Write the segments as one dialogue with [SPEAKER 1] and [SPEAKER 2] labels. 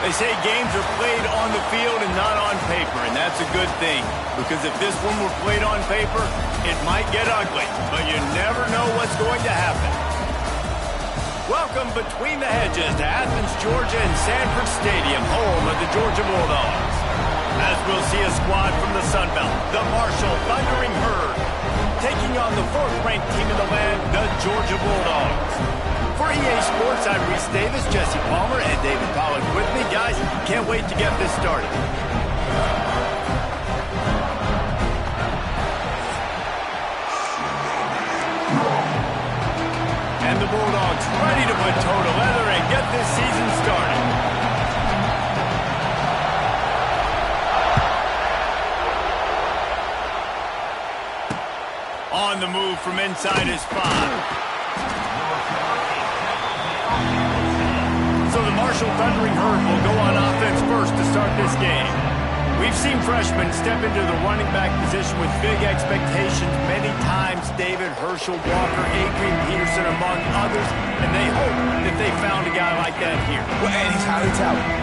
[SPEAKER 1] They say games are played on the field and not on paper, and that's a good thing. Because if this one were played on paper, it might get ugly, but you never know what's going to happen. Welcome between the hedges to Athens, Georgia and Sanford Stadium, home of the Georgia Bulldogs. As we'll see a squad from the Sun Belt, the Marshall Thundering Herd, taking on the 4th-ranked team in the land, the Georgia Bulldogs. For EA Sports, I'm Reese Davis, Jesse Palmer, and David Pollack with me. Guys, can't wait to get this started. And the Bulldogs ready to put toe to leather and get this season started. On the move from inside his 5. So the Marshall Thundering Herd will go on offense first to start this game. We've seen freshmen step into the running back position with big expectations many times. David, Herschel, Walker, Adrian Peterson, among others. And they hope that they found a guy like that here.
[SPEAKER 2] Well, and he's highly talented.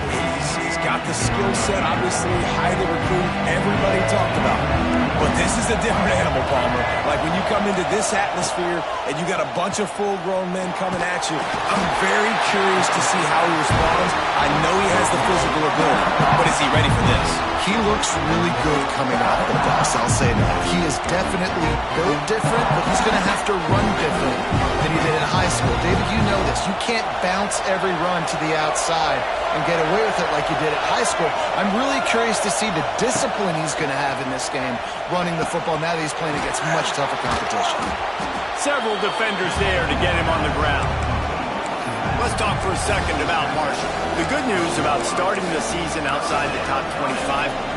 [SPEAKER 2] He's got the skill set, obviously, highly recruited. Everybody talked about him. But this is a different animal, Palmer. Like when you come into this atmosphere and you got a bunch of full-grown men coming at you, I'm very curious to see how he responds. I know he has the physical ability, but is he ready for this?
[SPEAKER 3] He looks really good coming out of the box, I'll say that. He is definitely built different, but he's going to have to run different than he did in high school. David, you know this. You can't bounce every run to the outside and get away with it like you did at high school. I'm really curious to see the discipline he's going to have in this game running the football now that he's playing against much tougher competition.
[SPEAKER 1] Several defenders there to get him on the ground. Let's talk for a second about Marshall. The good news about starting the season outside the top 25,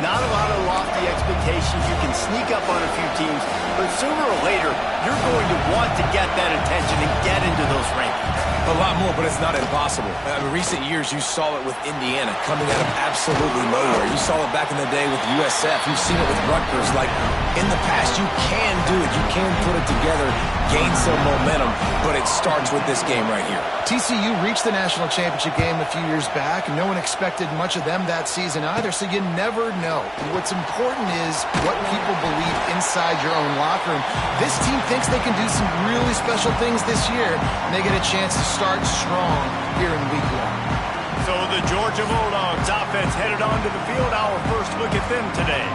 [SPEAKER 1] not a lot of lofty expectations. You can sneak up on a few teams, but sooner or later, you're going to want to get that attention and get into those rankings.
[SPEAKER 2] A lot more, but it's not impossible. In recent years, you saw it with Indiana coming out of absolutely nowhere. You saw it back in the day with USF. You've seen it with Rutgers. Like, in the past, you can do it. You can put it together, gain some momentum, but it starts with this game right here.
[SPEAKER 3] TCU reached the national championship game a few years back, and no one expected much of them that season either, so you never know. What's important is what people believe inside your own locker room. This team thinks they can do some really special things this year, and they get a chance to start strong here in week 1.
[SPEAKER 1] So the Georgia Bulldogs offense headed onto the field. Our first look at them today.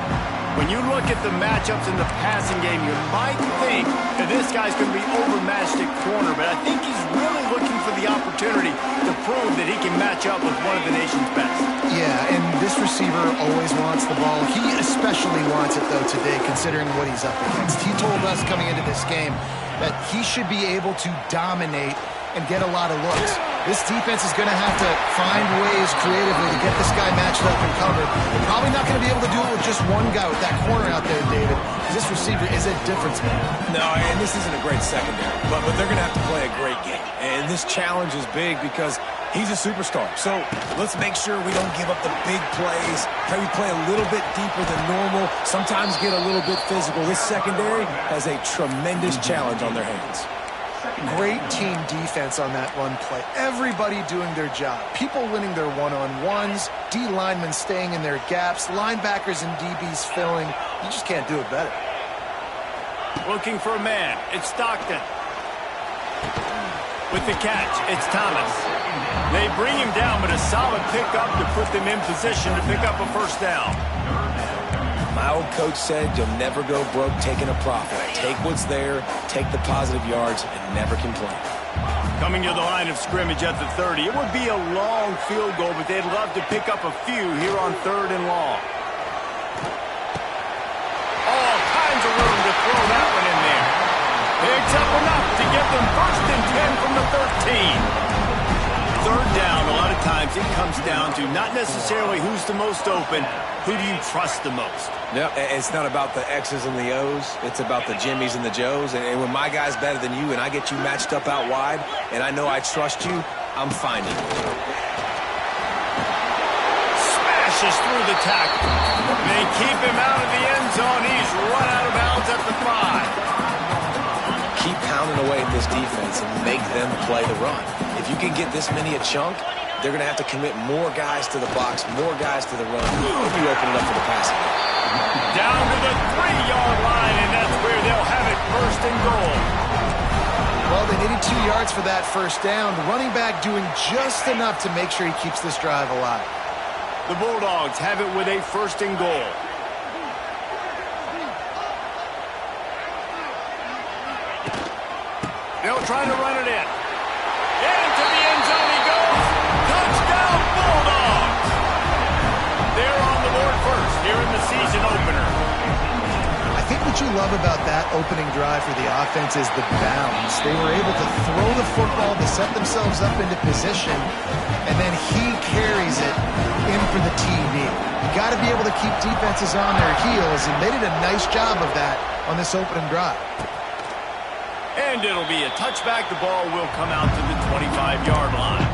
[SPEAKER 1] When you look at the matchups in the passing game, you might think that this guy's going to be overmatched at corner, but I think he's really looking for the opportunity to prove that he can match up with one of the nation's best.
[SPEAKER 3] Yeah, and this receiver always wants the ball. He especially wants it, though, today, considering what he's up against. He told us coming into this game that he should be able to dominate and get a lot of looks. This defense is going to have to find ways creatively to get this guy matched up and covered. They're probably not going to be able to do it with just one guy with that corner out there, David. This receiver is a difference maker.
[SPEAKER 2] No, and this isn't a great secondary, but they're going to have to play a great game. And this challenge is big because he's a superstar. So let's make sure we don't give up the big plays. Maybe play a little bit deeper than normal. Sometimes get a little bit physical. This secondary has a tremendous challenge on their hands.
[SPEAKER 3] Great team defense on that run play. Everybody doing their job. People winning their one-on-ones, D linemen staying in their gaps, linebackers and DBs filling. You just can't do it better.
[SPEAKER 1] Looking for a man. It's Stockton. With the catch, it's Thomas. They bring him down, but a solid pickup to put them in position to pick up a first down.
[SPEAKER 2] My old coach said you'll never go broke taking a profit. Take what's there, take the positive yards, and never complain.
[SPEAKER 1] Coming to the line of scrimmage at the 30. It would be a long field goal, but they'd love to pick up a few here on 3rd and long. All kinds of room to throw that one in there. Picks up enough to get them 1st and 10 from the 13. 3rd down, a lot of times it comes down to not necessarily who's the most open, who do you trust the most?
[SPEAKER 2] Yeah, it's not about the X's and the O's. It's about the Jimmies and the Joes. And when my guy's better than you and I get you matched up out wide and I know I trust you, I'm finding you.
[SPEAKER 1] Smashes through the tackle. They keep him out of the end zone. He's run out of bounds at the 5.
[SPEAKER 2] Keep pounding away at this defense and make them play the run. If you can get this many a chunk, they're going to have to commit more guys to the box, more guys to the run. They'll be opening up for the passing.
[SPEAKER 1] Down to the 3-yard line, and that's where they'll have it, first and goal.
[SPEAKER 3] Well, they needed 2 yards for that first down. The running back doing just enough to make sure he keeps this drive alive.
[SPEAKER 1] The Bulldogs have it with a first and goal. They'll try to run it in. Into the end zone he goes. Touchdown, Bulldogs! They're on the board first here in the season opener.
[SPEAKER 3] I think what you love about that opening drive for the offense is the balance. They were able to throw the football to set themselves up into position, and then he carries it in for the TD. You got to be able to keep defenses on their heels, and they did a nice job of that on this opening drive.
[SPEAKER 1] And it'll be a touchback. The ball will come out to the 25-yard line.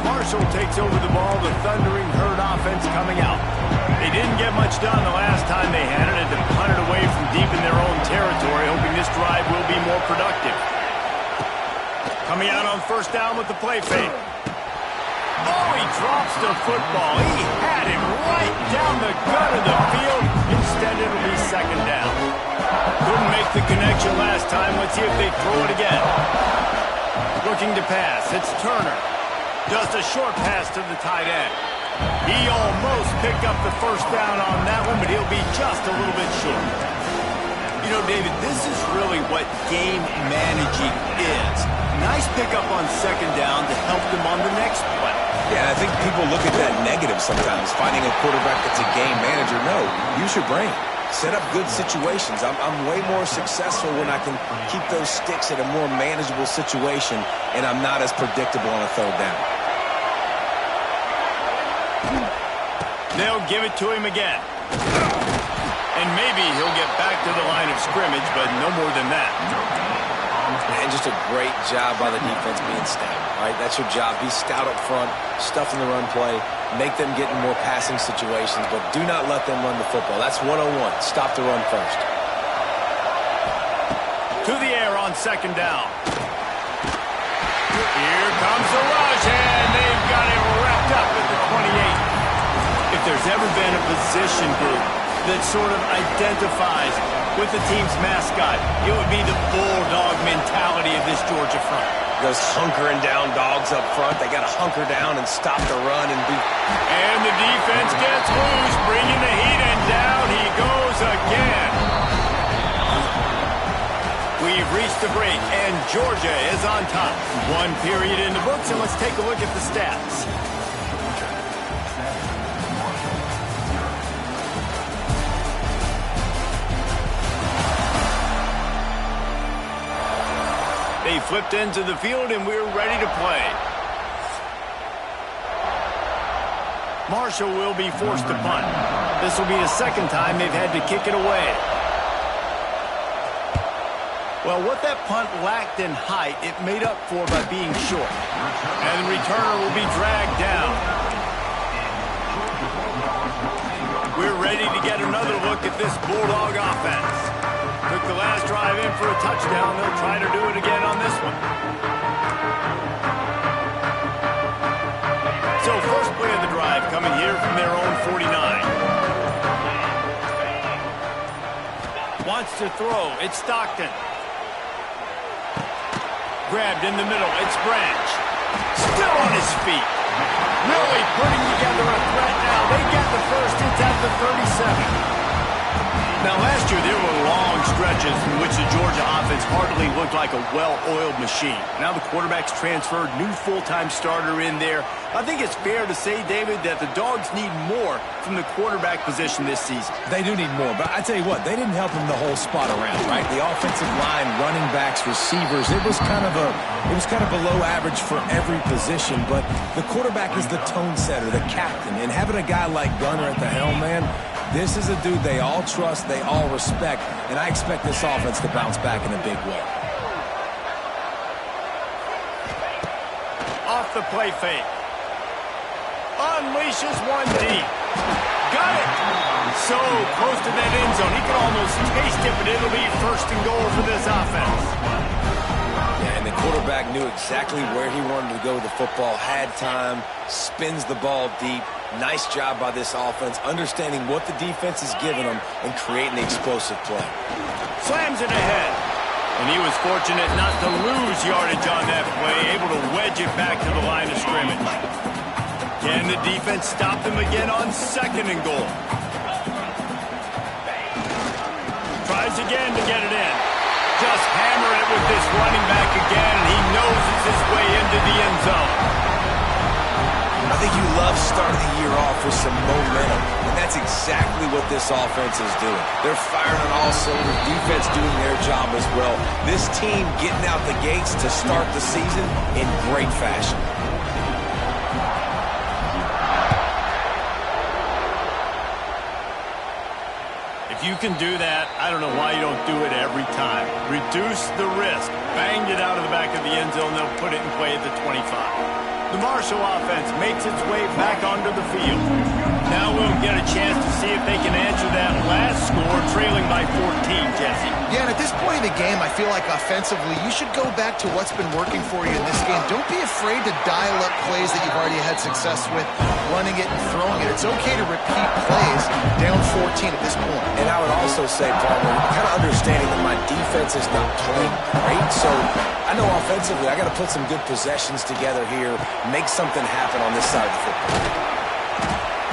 [SPEAKER 1] Marshall takes over the ball. The Thundering Herd offense coming out. They didn't get much done the last time they had it, and they punted away from deep in their own territory, hoping this drive will be more productive. Coming out on first down with the play fake. Oh, he drops the football. He had him right down the gut of the field. Instead, it'll be second down. Couldn't make the connection last time. Let's see if they throw it again. Looking to pass. It's Turner. Just a short pass to the tight end. He almost picked up the first down on that one, but he'll be just a little bit short. You know, David, this is really what game managing is. Nice pickup on second down to help them on the next play.
[SPEAKER 2] Yeah, I think people look at that negative sometimes, finding a quarterback that's a game manager. No, use your brain. Set up good situations. I'm way more successful when I can keep those sticks at a more manageable situation, and I'm not as predictable on a third down.
[SPEAKER 1] They'll give it to him again. And maybe he'll get back to the line of scrimmage, but no more than that.
[SPEAKER 2] And just a great job by the defense being stout. Right? That's your job. Be stout up front, stuff in the run play, make them get in more passing situations, but do not let them run the football. That's 101. Stop the run first.
[SPEAKER 1] To the air on second down. Here comes the rush, and they've got it wrapped up at the 28. If there's ever been a position group that sort of identifies with the team's mascot, it would be the bulldog mentality of this Georgia front.
[SPEAKER 2] Those hunkering down dogs up front, they got to hunker down and stop the run and be...
[SPEAKER 1] And the defense gets loose, bringing the heat, and down he goes again. We've reached the break, and Georgia is on top. One period in the books, and let's take a look at the stats. They flipped into the field, and we're ready to play. Marshall will be forced to punt. This will be the second time they've had to kick it away. Well, what that punt lacked in height, it made up for by being short. And the returner will be dragged down. We're ready to get another look at this Bulldog offense. Took the last drive in for a touchdown. They'll try to do it again on this one. So first play of the drive coming here from their own 49. Wants to throw. It's Stockton. Grabbed in the middle. It's Branch. Still on his feet. Really putting together a threat now. They get the first. It's at the 37. Now, last year, there were long stretches in which the Georgia offense hardly looked like a well-oiled machine. Now the quarterback's transferred, new full-time starter in there. I think it's fair to say, David, that the Dogs need more from the quarterback position this season.
[SPEAKER 2] They do need more, but I tell you what, they didn't help him the whole spot around, right? The offensive line, running backs, receivers, it was kind of below average for every position, but the quarterback is the tone setter, the captain, and having a guy like Gunner at the helm, man, this is a dude they all trust, they all respect, and I expect this offense to bounce back in a big way.
[SPEAKER 1] Off the play fake. Unleashes one deep. Got it! So close to that end zone. He can almost taste it, but it'll be first and goal for this offense.
[SPEAKER 2] Yeah, and The quarterback knew exactly where he wanted to go with the football, had time, spins the ball deep. Nice job by this offense, understanding what the defense is giving them and creating the explosive play.
[SPEAKER 1] Slams it ahead. And he was fortunate not to lose yardage on that play, able to wedge it back to the line of scrimmage. Can the defense stop them again on 2nd and goal? Tries again to get it in. Just hammer it with this running back again, and he noses his way into the end zone.
[SPEAKER 2] I think you love starting the year off with some momentum, and that's exactly what this offense is doing. They're firing on all cylinders, defense doing their job as well. This team getting out the gates to start the season in great fashion.
[SPEAKER 1] If you can do that, I don't know why you don't do it every time. Reduce the risk. Banged it out of the back of the end zone. They'll put it in play at the 25. The Marshall offense makes its way back onto the field. Now we'll get a chance to see if they can answer that last score, trailing by 14, Jesse.
[SPEAKER 3] Yeah, and at this point in the game, I feel like offensively, you should go back to what's been working for you in this game. Don't be afraid to dial up plays that you've already had success with, running it and throwing it. It's okay to repeat plays down 14 at this point.
[SPEAKER 2] And I would also say, Palmer, kind of understanding that my defense is not playing great, so I know offensively I got to put some good possessions together here, make something happen on this side of the football.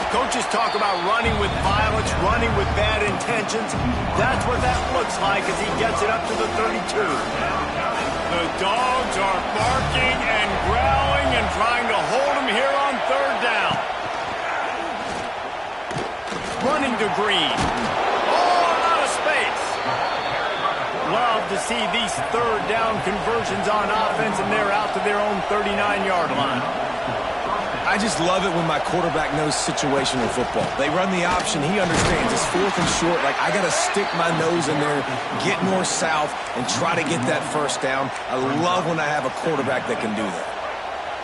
[SPEAKER 1] Coaches talk about running with violence, running with bad intentions. That's what that looks like as he gets it up to the 32. The dogs are barking and growling and trying to hold him here on 3rd down. Running to Green. Oh, out of space. Love to see these 3rd down conversions on offense, and they're out to their own 39-yard line.
[SPEAKER 2] I just love it when my quarterback knows situational football. They run the option. He understands it's 4th and short. Like, I got to stick my nose in there, get north-south, and try to get that 1st down. I love when I have a quarterback that can do that.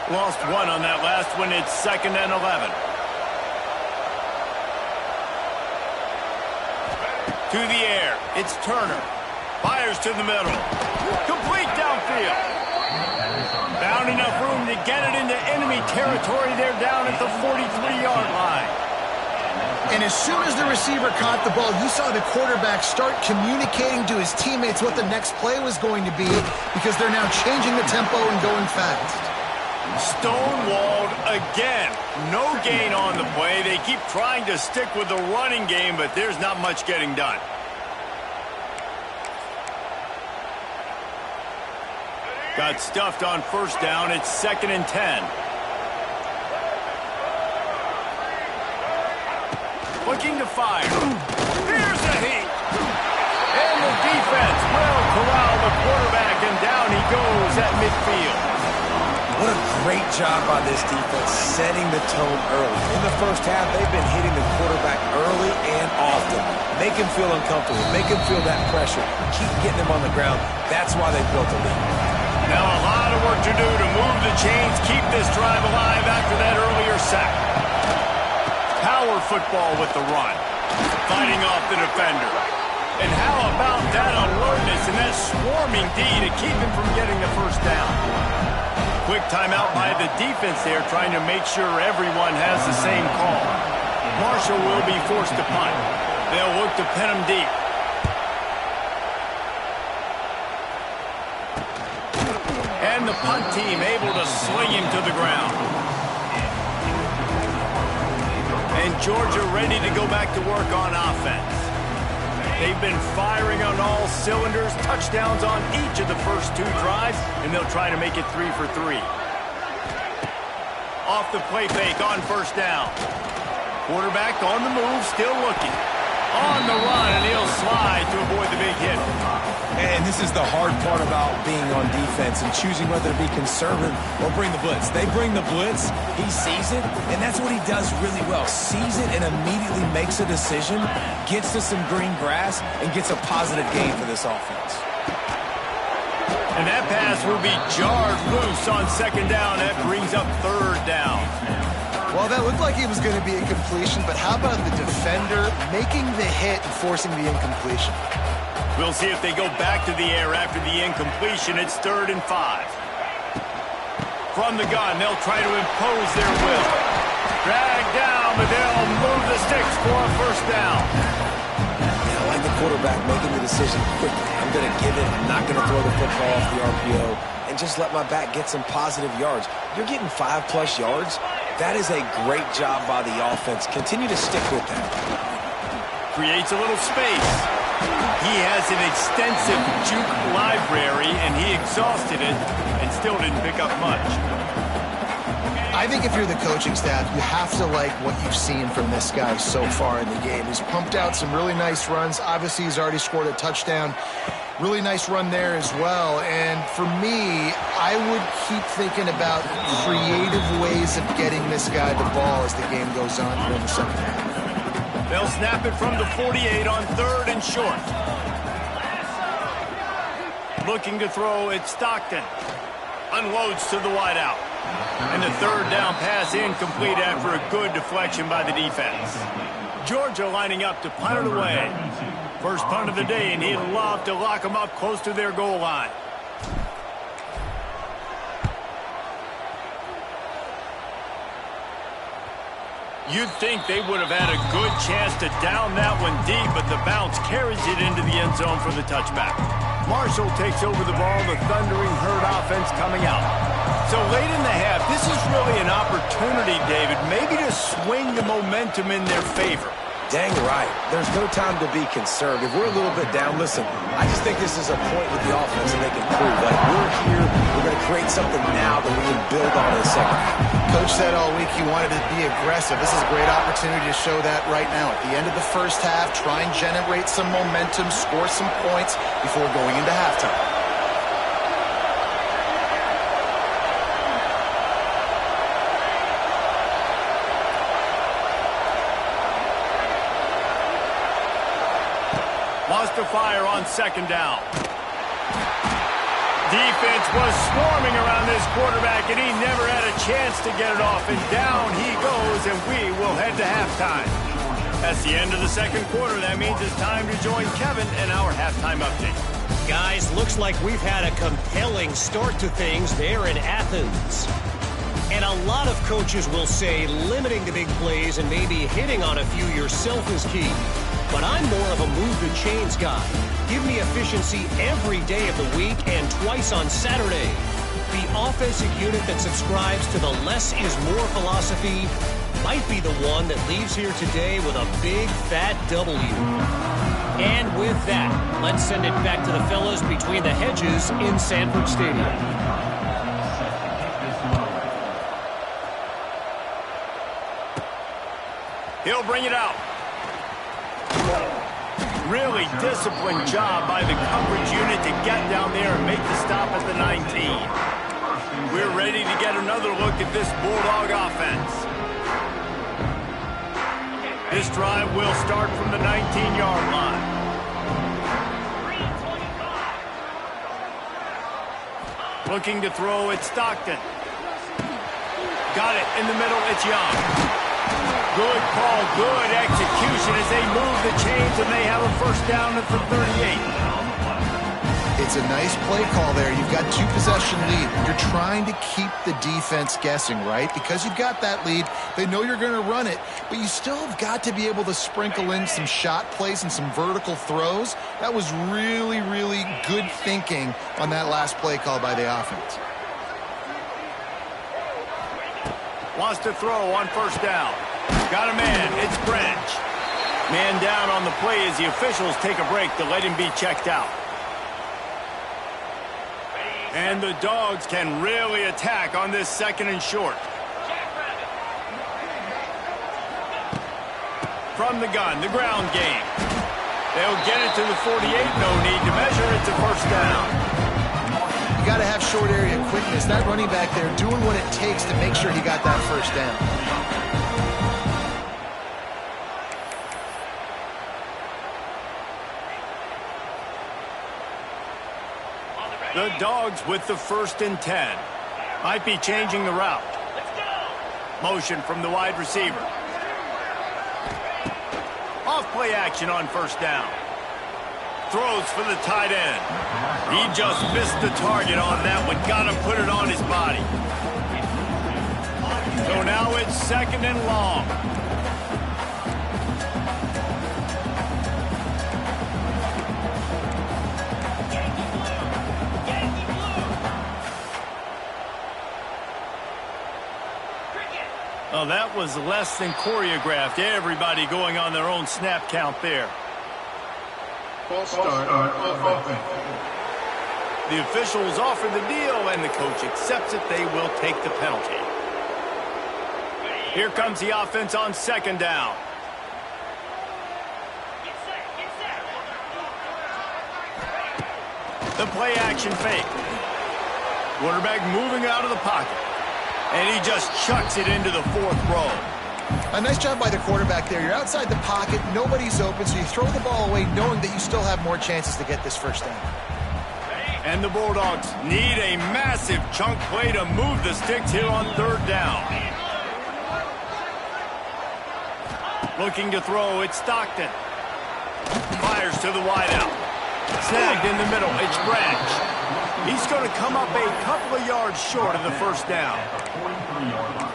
[SPEAKER 1] Lost 1 on that last one. It's 2nd and 11. To the air. It's Turner. Fires to the middle. Complete downfield. Found enough room to get it into enemy territory. They're down at the 43-yard line.
[SPEAKER 3] And as soon as the receiver caught the ball, you saw the quarterback start communicating to his teammates what the next play was going to be, because they're now changing the tempo and going fast.
[SPEAKER 1] Stonewalled again. No gain on the play. They keep trying to stick with the running game, but there's not much getting done. Got stuffed on 1st down. It's 2nd and 10. Looking to fire. Here's the heat. And the defense will corral the quarterback, and down he goes at midfield.
[SPEAKER 2] What a great job by this defense, setting the tone early. In the 1st half, they've been hitting the quarterback early and often. Make him feel uncomfortable. Make him feel that pressure. Keep getting him on the ground. That's why they built a lead.
[SPEAKER 1] Now a lot of work to do to move the chains, keep this drive alive after that earlier sack. Power football with the run. Fighting off the defender. And how about that alertness and that swarming D to keep him from getting the 1st down? Quick timeout by the defense there, trying to make sure everyone has the same call. Marshall will be forced to punt. They'll look to pin him deep. And the punt team able to sling him to the ground. And Georgia ready to go back to work on offense. They've been firing on all cylinders, touchdowns on each of the first 2 drives, and they'll try to make it 3 for 3. Off the play fake on 1st down. Quarterback on the move, still looking. On the run, and he'll slide to avoid the big hit.
[SPEAKER 2] And this is the hard part about being on defense and choosing whether to be conservative or bring the blitz. They bring the blitz, he sees it, and that's what he does really well. Sees it and immediately makes a decision, gets to some green grass, and gets a positive gain for this offense.
[SPEAKER 1] And that pass will be jarred loose on 2nd down. That brings up 3rd down.
[SPEAKER 3] Well, that looked like it was going to be a completion, but how about the defender making the hit and forcing the incompletion?
[SPEAKER 1] We'll see if they go back to the air after the incompletion. It's 3rd and 5. From the gun, they'll try to impose their will. Drag down, but they'll move the sticks for a first down.
[SPEAKER 2] Yeah, I like the quarterback making the decision quickly. I'm going to give it. I'm not going to throw the football off the RPO and just let my back get some positive yards. You're getting 5+ yards. That is a great job by the offense. Continue to stick with that.
[SPEAKER 1] Creates a little space. He has an extensive juke library, and he exhausted it and still didn't pick up much.
[SPEAKER 3] I think if you're the coaching staff, you have to like what you've seen from this guy so far in the game. He's pumped out some really nice runs. Obviously, he's already scored a touchdown. Really nice run there as well. And for me, I would keep thinking about creative ways of getting this guy the ball as the game goes on here in the second half.
[SPEAKER 1] They'll snap it from the 48 on 3rd and short. Looking to throw, it's Stockton. Unloads to the wideout. And the 3rd down pass incomplete after a good deflection by the defense. Georgia lining up to punt it away. First punt of the day, and he'd love to lock them up close to their goal line. You'd think they would have had a good chance to down that one deep, but the bounce carries it into the end zone for the touchback. Marshall takes over the ball, the Thundering Herd offense coming out. So late in the half, this is really an opportunity, David, maybe to swing the momentum in their favor.
[SPEAKER 2] Dang right. There's no time to be concerned. If we're a little bit down, listen, I just think this is a point with the offense that they can prove. Like, we're here, we're going to create something now that we can build on in the second half.
[SPEAKER 3] Coach said all week he wanted to be aggressive. This is a great opportunity to show that right now. At the end of the first half, try and generate some momentum, score some points before going into halftime.
[SPEAKER 1] Lost to fire on 2nd down. Defense was swarming around this quarterback, and he never had a chance to get it off. And down he goes, and we will head to halftime. That's the end of the 2nd quarter. That means it's time to join Kevin and our halftime update.
[SPEAKER 4] Guys, looks like we've had a compelling start to things there in Athens. And a lot of coaches will say limiting the big plays and maybe hitting on a few yourself is key. But I'm more of a move-the-chains guy. Give me efficiency every day of the week and twice on Saturday. The offensive unit that subscribes to the less is more philosophy might be the one that leaves here today with a big, fat W. And with that, let's send it back to the fellas between the hedges in Sanford Stadium.
[SPEAKER 1] He'll bring it out. Really disciplined job by the coverage unit to get down there and make the stop at the 19. We're ready to get another look at this Bulldog offense. This drive will start from the 19-yard line. Looking to throw, it's Stockton. Got it in the middle, it's Young. Good call, good execution as they move the chains, and they have a first down at the 38.
[SPEAKER 3] It's a nice play call there. You've got 2-possession lead. You're trying to keep the defense guessing, right? Because you've got that lead, they know you're going to run it, but you still have got to be able to sprinkle in some shot plays and some vertical throws. That was really, really good thinking on that last play call by the offense.
[SPEAKER 1] Wants to throw on first down. Got a man. It's Branch. Man down on the play as the officials take a break to let him be checked out. And the Dogs can really attack on this 2nd and short. From the gun, the ground game. They'll get it to the 48. No need to measure. It's a first down.
[SPEAKER 3] You got to have short area quickness. That running back there doing what it takes to make sure he got that first down.
[SPEAKER 1] The Dogs with the 1st and 10. Might be changing the route. Motion from the wide receiver. Off play action on first down. throws for the tight end. He just missed the target on that one. Got to put it on his body. So now it's 2nd and long. Oh, that was less than choreographed. Everybody going on their own snap count there.
[SPEAKER 5] False start on offense.
[SPEAKER 1] The officials offer the deal, and the coach accepts it. They will take the penalty. Here comes the offense on 2nd down. The play action fake. Quarterback moving out of the pocket. And he just chucks it into the 4th row.
[SPEAKER 3] A nice job by the quarterback there. You're outside the pocket, nobody's open, so you throw the ball away knowing that you still have more chances to get this first down.
[SPEAKER 1] And the Bulldogs need a massive chunk play to move the sticks here on 3rd down. Looking to throw, it's Stockton. Fires to the wideout. Snagged in the middle, it's Branch. He's going to come up a couple of yards short of the first down.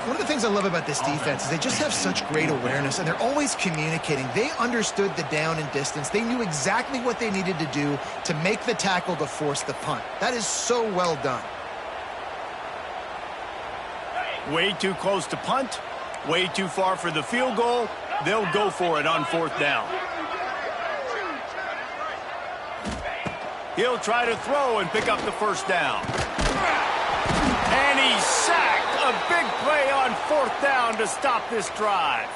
[SPEAKER 3] One of the things I love about this defense is they just have such great awareness, and they're always communicating. They understood the down and distance. They knew exactly what they needed to do to make the tackle to force the punt. That is so well done.
[SPEAKER 1] Way too close to punt, way too far for the field goal. They'll go for it on 4th down. He'll try to throw and pick up the first down. And he's sacked. A big play on 4th down to stop this drive.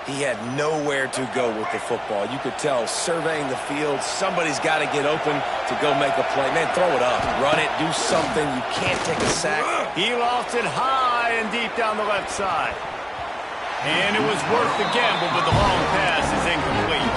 [SPEAKER 2] He had nowhere to go with the football. You could tell, surveying the field, somebody's got to get open to go make a play. Man, throw it up. Run it. Do something. You can't take a sack.
[SPEAKER 1] He lost it high and deep down the left side. And it was worth the gamble, but the long pass is incomplete.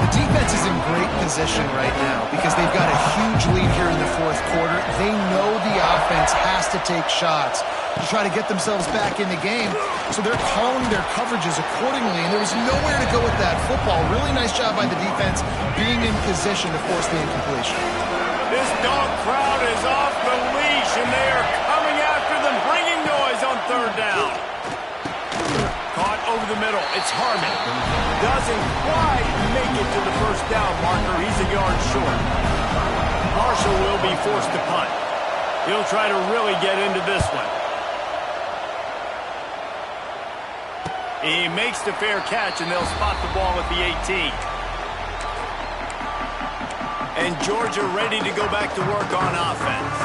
[SPEAKER 3] The defense is in great position right now because they've got a huge lead here in the 4th quarter. They know the offense has to take shots to try to get themselves back in the game. So they're calling their coverages accordingly, and there was nowhere to go with that football. Really nice job by the defense being in position to force the incompletion.
[SPEAKER 1] This dog crowd is off the leash, and they are coming after them, bringing noise on 3rd down. Caught over the middle. It's Harmon. Doesn't quite make it to the first down marker. He's a yard short. Marshall will be forced to punt. He'll try to really get into this one. He makes the fair catch, and they'll spot the ball at the 18. And Georgia ready to go back to work on offense.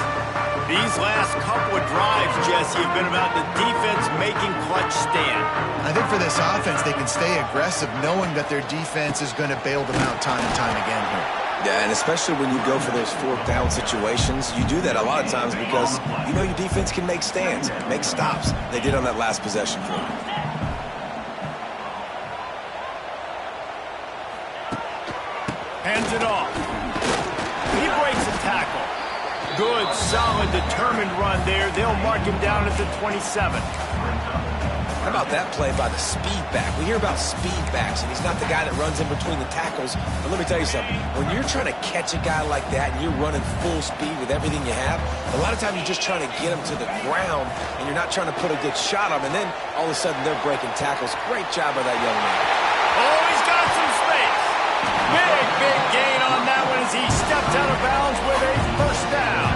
[SPEAKER 1] These last couple of drives, Jesse, have been about the defense making clutch stand.
[SPEAKER 3] I think for this offense, they can stay aggressive knowing that their defense is going to bail them out time and time again here.
[SPEAKER 2] Yeah, and especially when you go for those 4th down situations, you do that a lot of times because you know your defense can make stands, make stops. They did on that last possession for them.
[SPEAKER 1] Hands it off. He breaks a tackle. Good, solid, determined run there. They'll mark him down at the 27.
[SPEAKER 2] How about that play by the speed back? We hear about speed backs, and he's not the guy that runs in between the tackles. But let me tell you something. When you're trying to catch a guy like that and you're running full speed with everything you have, a lot of times you're just trying to get him to the ground, and you're not trying to put a good shot on him, and then all of a sudden they're breaking tackles. Great job by that young man.
[SPEAKER 1] Oh, he's got some space. Big gain on that one as he steps out of bounds with a first down.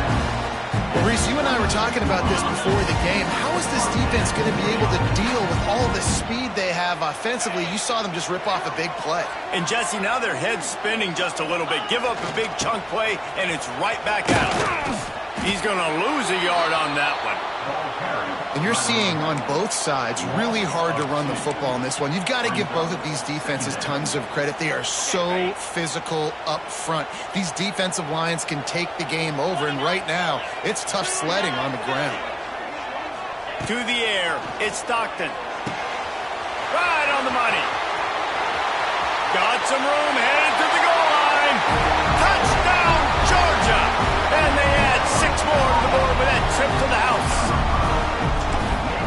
[SPEAKER 3] Well, Reese, you and I were talking about this before the game. How is this defense going to be able to deal with all the speed they have offensively? You saw them just rip off a big play.
[SPEAKER 1] And, Jesse, now their head's spinning just a little bit. Give up a big chunk play, and it's right back out. He's going to lose a yard on that one.
[SPEAKER 3] And you're seeing on both sides really hard to run the football in this one. You've got to give both of these defenses tons of credit. They are so physical up front. These defensive lines can take the game over, and right now it's tough sledding on the ground.
[SPEAKER 1] To the air, it's Stockton. Right on the money. Got some room, headed to the goal line. Touchdown, Georgia! And they add 6 more to the board with that trip to the house.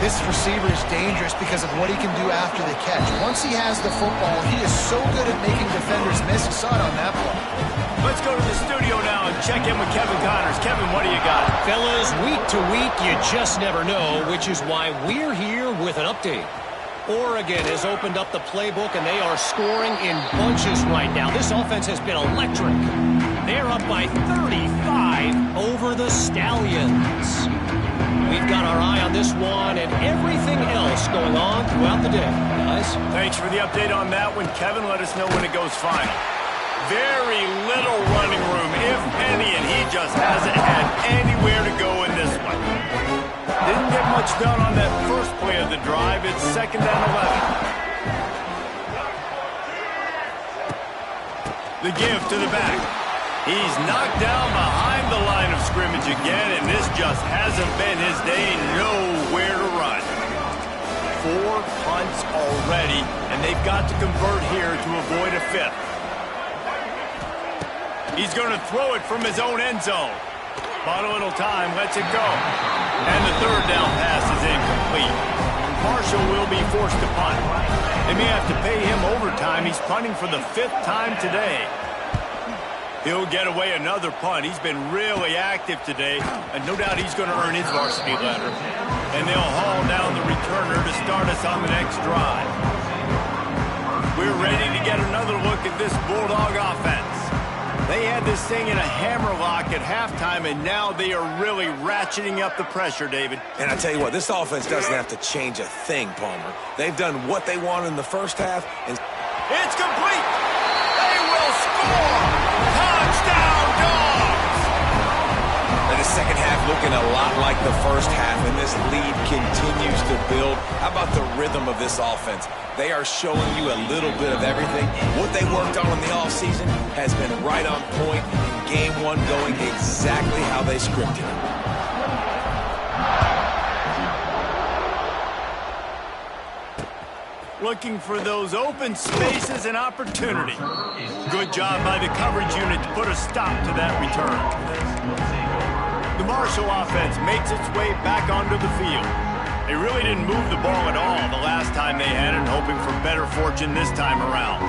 [SPEAKER 3] This receiver is dangerous because of what he can do after the catch. Once he has the football, he is so good at making defenders miss. You saw it on that play.
[SPEAKER 1] Let's go to the studio now and check in with Kevin Connors. Kevin, what do you got?
[SPEAKER 4] Fellas, week to week, you just never know, which is why we're here with an update. Oregon has opened up the playbook, and they are scoring in bunches right now. This offense has been electric. They're up by 35 over the Stallions. We've got our eye on this one and everything else going on throughout the day. Guys?
[SPEAKER 1] Thanks for the update on that one. Kevin, let us know when it goes final. Very little running room, if any, and he just hasn't had anywhere to go in this one. Didn't get much done on that first play of the drive. It's 2nd and 11. The give to the back. He's knocked down behind the line of scrimmage again, and this just hasn't been his day. Nowhere to run. 4 punts already, and they've got to convert here to avoid a 5th. He's going to throw it from his own end zone. Bought a little time, lets it go. And the 3rd down pass is incomplete. Marshall will be forced to punt. They may have to pay him overtime. He's punting for the 5th time today. He'll get away another punt. He's been really active today, and no doubt he's going to earn his varsity letter. And they'll haul down the returner to start us on the next drive. We're ready to get another look at this Bulldog offense. They had this thing in a hammerlock at halftime, and now they are really ratcheting up the pressure, David.
[SPEAKER 2] And I tell you what, this offense doesn't have to change a thing, Palmer. They've done what they wanted in the first half. And
[SPEAKER 1] it's complete. They will score. Touchdown, Dogs.
[SPEAKER 2] And the second half looking a lot like the first half, and this lead continues to build. How about the rhythm of this offense? They are showing you a little bit of everything. What they worked on in the offseason has been right on point. Game 1 going exactly how they scripted it.
[SPEAKER 1] Looking for those open spaces and opportunity. Good job by the coverage unit to put a stop to that return. The Marshall offense makes its way back onto the field. They really didn't move the ball at all the last time they had it, hoping for better fortune this time around.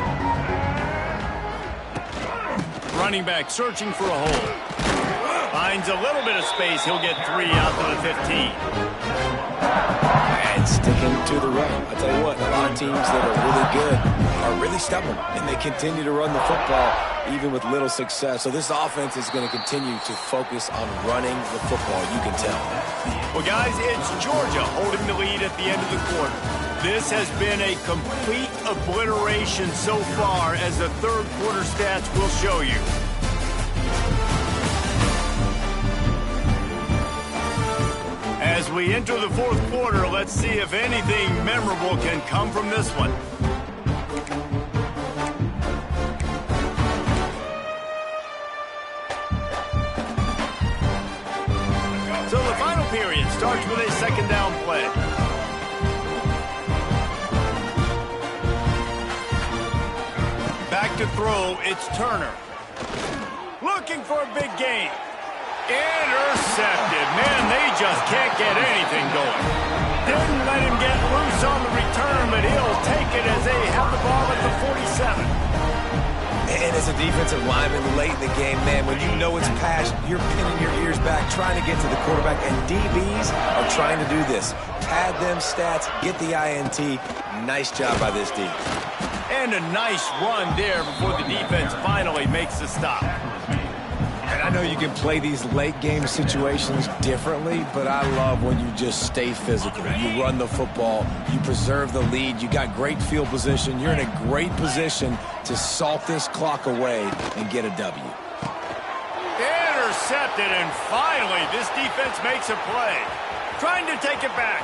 [SPEAKER 1] Running back searching for a hole. Finds a little bit of space. He'll get 3 out to the 15.
[SPEAKER 2] And sticking to the run. I tell you what, a lot of teams that are really good are really stubborn, and they continue to run the football even with little success. So this offense is going to continue to focus on running the football, you can tell.
[SPEAKER 1] Well, guys, it's Georgia holding the lead at the end of the quarter. This has been a complete obliteration so far, as the 3rd quarter stats will show you. As we enter the 4th quarter, let's see if anything memorable can come from this one. So the final period starts with a 2nd down play. Back to throw, it's Turner. Looking for a big gain. Intercepted. Man, they just can't get anything going. Didn't let him get loose on the return, but he'll take it as they have the ball at the 47.
[SPEAKER 2] And as a defensive lineman late in the game, man, when you know it's passed, you're pinning your ears back, trying to get to the quarterback, and DBs are trying to do this. Pad them stats, get the INT. Nice job by this D.
[SPEAKER 1] And a nice run there before the defense finally makes the stop.
[SPEAKER 2] And I know you can play these late game situations differently, but I love when you just stay physical. You run the football, you preserve the lead, you got great field position, you're in a great position to salt this clock away and get a W.
[SPEAKER 1] Intercepted, and finally this defense makes a play. Trying to take it back.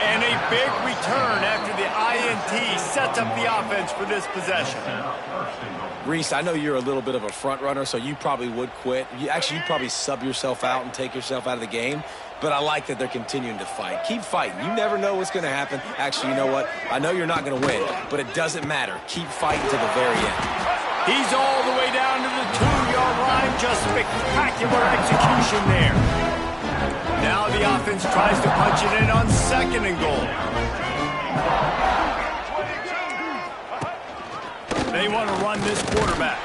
[SPEAKER 1] And a big return after the INT sets up the offense for this possession.
[SPEAKER 2] Reese, I know you're a little bit of a front runner, so you probably would quit. You'd probably sub yourself out and take yourself out of the game. But I like that they're continuing to fight. Keep fighting. You never know what's going to happen. Actually, you know what? I know you're not going to win, but it doesn't matter. Keep fighting to the very end.
[SPEAKER 1] He's all the way down to the 2-yard line. Just spectacular execution there. Now the offense tries to punch it in on 2nd and goal. They want to run this quarterback.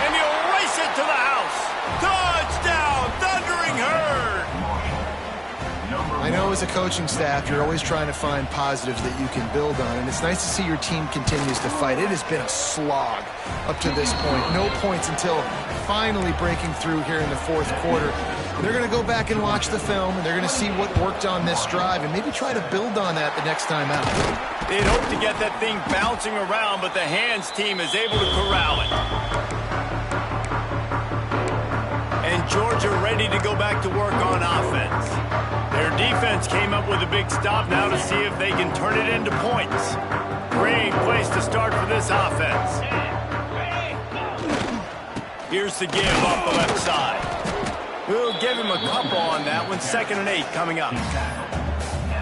[SPEAKER 1] And he'll race it to the house. Touchdown, Thundering Herd.
[SPEAKER 3] I know as a coaching staff, you're always trying to find positives that you can build on, and it's nice to see your team continues to fight. It has been a slog up to this point. No points until finally breaking through here in the 4th quarter. They're going to go back and watch the film, and they're going to see what worked on this drive and maybe try to build on that the next time out.
[SPEAKER 1] They'd hope to get that thing bouncing around, but the hands team is able to corral it. And Georgia ready to go back to work on offense. Their defense came up with a big stop now to see if they can turn it into points. Great place to start for this offense. Here's the give off the left side. We'll give him a couple on that one. 2nd and 8 coming up.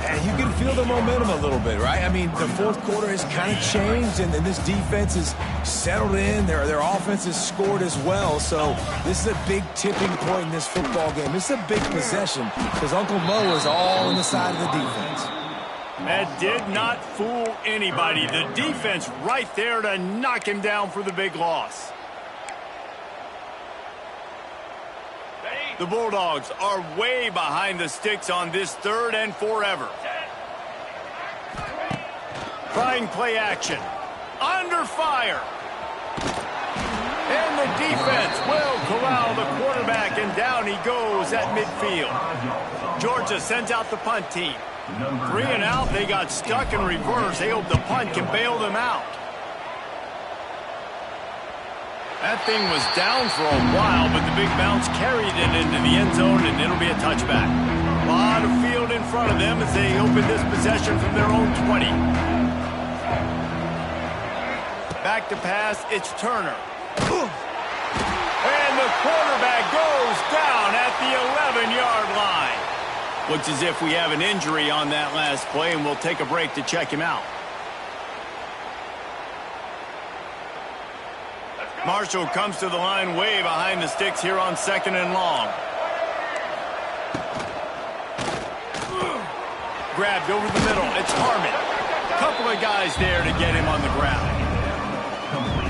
[SPEAKER 2] And you can feel the momentum a little bit, right? I mean, the 4th quarter has kind of changed, and this defense is settled in. Their offense has scored as well. So this is a big tipping point in this football game. This is a big possession because Uncle Mo is all on the side of the defense.
[SPEAKER 1] That did not fool anybody. The defense right there to knock him down for the big loss. The Bulldogs are way behind the sticks on this 3rd and forever. Trying play action. Under fire. And the defense will corral the quarterback, and down he goes at midfield. Georgia sends out the punt team. 3 and out, they got stuck in reverse. They hope the punt can bail them out. That thing was down for a while, but the big bounce carried it into the end zone, and it'll be a touchback. A lot of field in front of them as they open this possession from their own 20. Back to pass, it's Turner. And the quarterback goes down at the 11-yard line. Looks as if we have an injury on that last play, and we'll take a break to check him out. Marshall comes to the line way behind the sticks here on 2nd and long. Grabbed over the middle. It's Harmon. Couple of guys there to get him on the ground.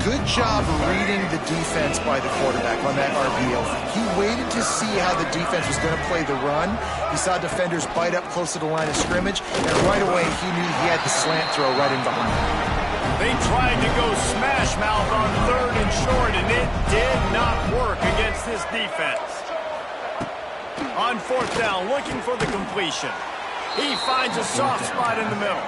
[SPEAKER 3] Good job reading the defense by the quarterback on that RPO. He waited to see how the defense was going to play the run. He saw defenders bite up close to the line of scrimmage, and right away he knew he had the slant throw right in behind him.
[SPEAKER 1] They tried to go smash mouth on 3rd and short, and it did not work against this defense. On 4th down, looking for the completion. He finds a soft spot in the middle.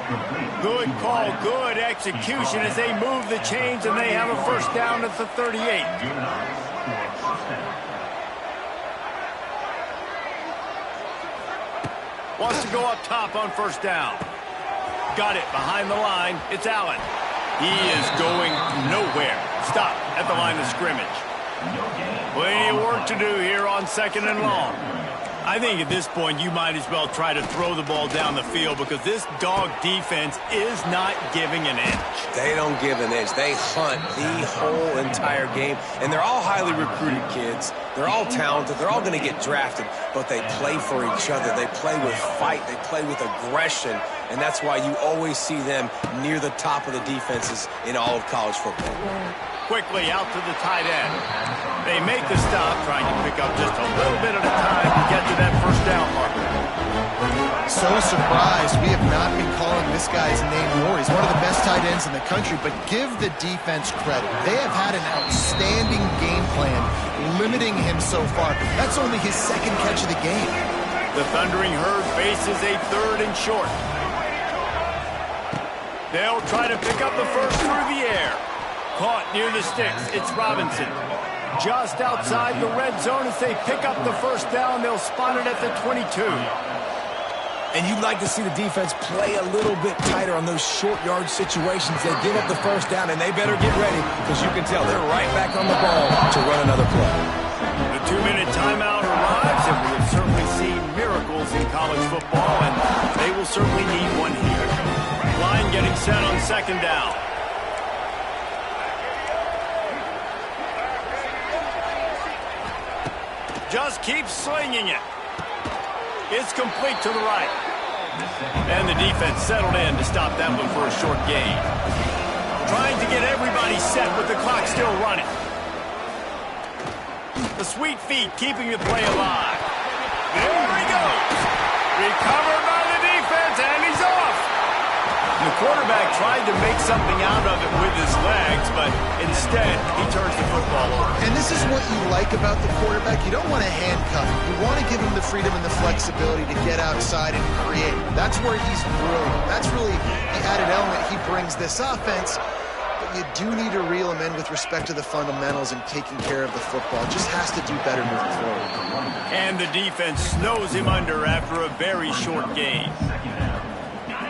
[SPEAKER 1] Good call, good execution as they move the chains, and they have a 1st down at the 38. Wants to go up top on 1st down. Got it behind the line. It's Allen. He is going nowhere. Stop at the line of scrimmage. Plenty of work to do here on 2nd and long. I think at this point you might as well try to throw the ball down the field because this dog defense is not giving an inch.
[SPEAKER 2] They don't give an inch. They hunt the whole entire game, and they're all highly recruited kids. They're all talented. They're all going to get drafted, but they play for each other. They play with fight. They play with aggression, and that's why you always see them near the top of the defenses in all of college football.
[SPEAKER 1] Quickly out to the tight end. They make the stop, trying to pick up just a little bit at a time to get to that 1st down mark.
[SPEAKER 3] So surprised we have not been calling this guy's name more. He's one of the best tight ends in the country, but give the defense credit. They have had an outstanding game plan limiting him so far. That's only his 2nd catch of the game.
[SPEAKER 1] The Thundering Herd faces a 3rd and short. They'll try to pick up the first through the air. Caught near the sticks. It's Robinson. Just outside the red zone as they pick up the 1st down. They'll spot it at the 22.
[SPEAKER 2] And you'd like to see the defense play a little bit tighter on those short yard situations. They give up the 1st down, and they better get ready because you can tell they're right back on the ball to run another play.
[SPEAKER 1] The 2-minute timeout arrives, and we have certainly seen miracles in college football, and they will certainly need one here. Line getting set on 2nd down. Just keep slinging it. It's complete to the right. And the defense settled in to stop that one for a short gain. Trying to get everybody set with the clock still running. The sweet feet keeping the play alive. There he goes. Recovered by the defense, and he's off. The quarterback tried to make something out of it with his legs, but instead, he turns the football over.
[SPEAKER 3] And this is what you like about the quarterback. You don't want to handcuff him. You want to give him the freedom and the flexibility to get outside and create. That's where he's brilliant. That's really the added element he brings this offense. But you do need to reel him in with respect to the fundamentals and taking care of the football. Just has to do better moving forward.
[SPEAKER 1] And the defense snows him under after a very short gain.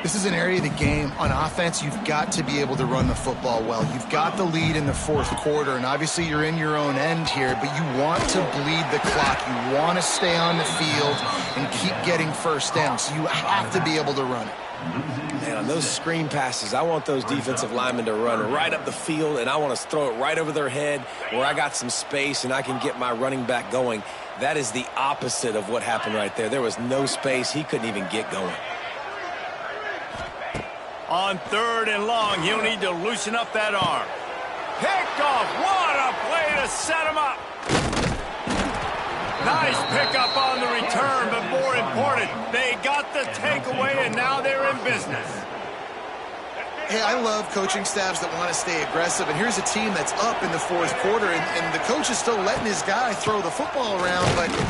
[SPEAKER 3] This is an area of the game on offense you've got to be able to run the football well. You've got the lead in the fourth quarter, and obviously you're in your own end here, but you want to bleed the clock. You want to stay on the field and keep getting first down, so you have to be able to run it.
[SPEAKER 2] Man, on those screen passes, I want those defensive linemen to run right up the field, and I want to throw it right over their head where I got some space and I can get my running back going. That is the opposite of what happened right there. There was no space. He couldn't even get going.
[SPEAKER 1] On 3rd and long, he'll need to loosen up that arm. Picked off. What a play to set him up. Nice pickup on the return, but more important, they got the takeaway, and now they're in business.
[SPEAKER 3] Hey, I love coaching staffs that want to stay aggressive, and here's a team that's up in the fourth quarter, and the coach is still letting his guy throw the football around, but you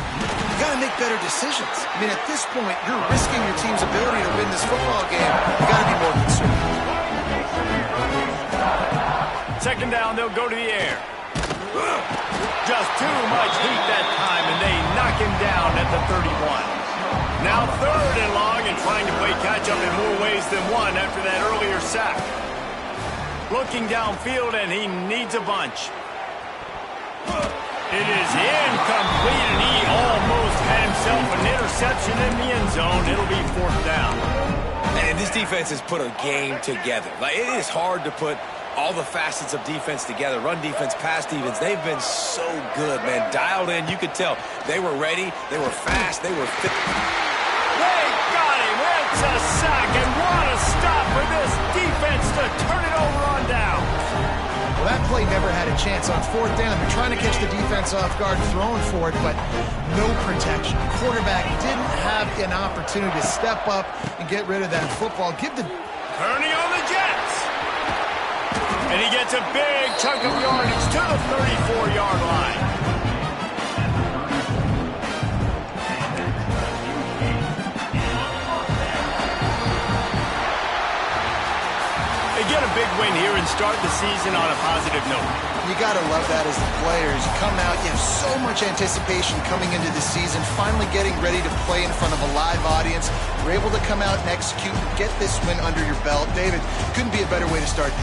[SPEAKER 3] got to make better decisions. I mean, at this point, you're risking your team's ability to win this football game. You got to be more conservative.
[SPEAKER 1] 2nd down, they'll go to the air. Just too much heat that time, and they knock him down at the 31. Now 3rd and long, and trying to play catch-up in more ways than one after that earlier sack. Looking downfield, and he needs a bunch. It is incomplete, and he almost had himself an interception in the end zone. It'll be 4th down.
[SPEAKER 2] And this defense has put a game together. Like, it is hard to put all the facets of defense together. Run defense, pass defense. They've been so good, man. Dialed in. You could tell they were ready. They were fast. They were fit.
[SPEAKER 1] They got him. It's a sack, and what a stop for this defense to turn it over on down.
[SPEAKER 3] Well, that play never had a chance. On 4th down, they're trying to catch the defense off guard, throwing for it, but no protection. Quarterback didn't have an opportunity to step up and get rid of that football.
[SPEAKER 1] Turning on the Jets. And he gets a big chunk of yardage to the 34-yard line. They get a big win here and start the season on a positive note.
[SPEAKER 3] You got to love that as the players. You come out, you have so much anticipation coming into the season, finally getting ready to play in front of a live audience. You're able to come out and execute and get this win under your belt. David, couldn't be a better way to start the